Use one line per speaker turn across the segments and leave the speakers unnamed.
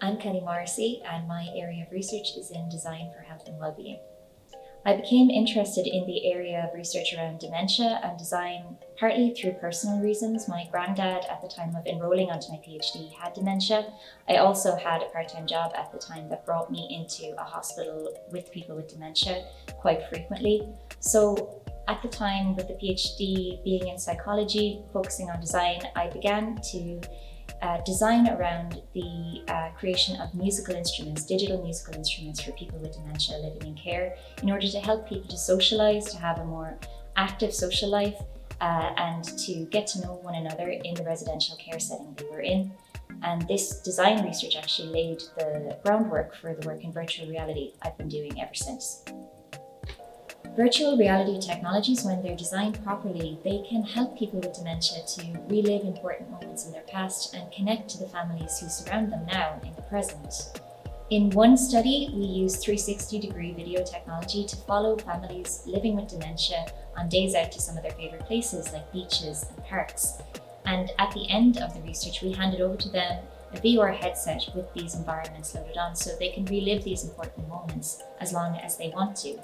I'm Kellie Morrissey, and my area of research is in design for health and well-being. I became interested in the area of research around dementia and design partly through personal reasons. My granddad, at the time of enrolling onto my PhD, had dementia. I also had a part-time job at the time that brought me into a hospital with people with dementia quite frequently. So at the time, with the PhD being in psychology, focusing on design, I began to design around the creation of musical instruments, digital musical instruments for people with dementia living in care, in order to help people to socialise, to have a more active social life, and to get to know one another in the residential care setting they were in. And this design research actually laid the groundwork for the work in virtual reality I've been doing ever since. Virtual reality technologies, when they're designed properly, they can help people with dementia to relive important moments in their past and connect to the families who surround them now in the present. In one study, we used 360-degree video technology to follow families living with dementia on days out to some of their favourite places like beaches and parks. And at the end of the research, we handed over to them a VR headset with these environments loaded on so they can relive these important moments as long as they want to.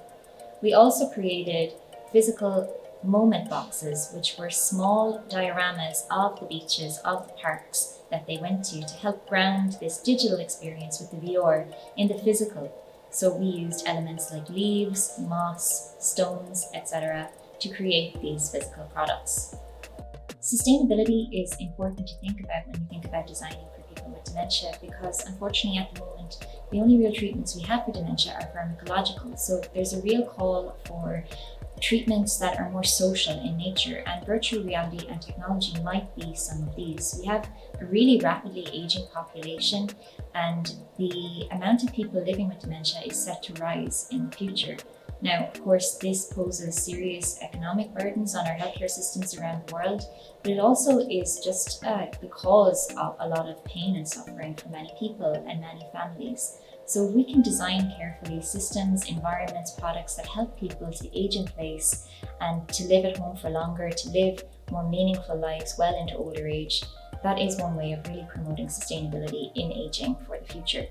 We also created physical moment boxes, which were small dioramas of the beaches, of the parks that they went to help ground this digital experience with the VR in the physical. So we used elements like leaves, moss, stones, etc. to create these physical products. Sustainability is important to think about when you think about designing for people with dementia, because unfortunately at the moment, the only real treatments we have for dementia are pharmacological. So there's a real call for treatments that are more social in nature, and virtual reality and technology might be some of these. We have a really rapidly aging population, and the amount of people living with dementia is set to rise in the future. Now, of course, this poses serious economic burdens on our healthcare systems around the world, but it also is just the cause of a lot of pain and suffering for many people and many families. So we can design carefully systems, environments, products that help people to age in place and to live at home for longer, to live more meaningful lives well into older age. That is one way of really promoting sustainability in aging for the future.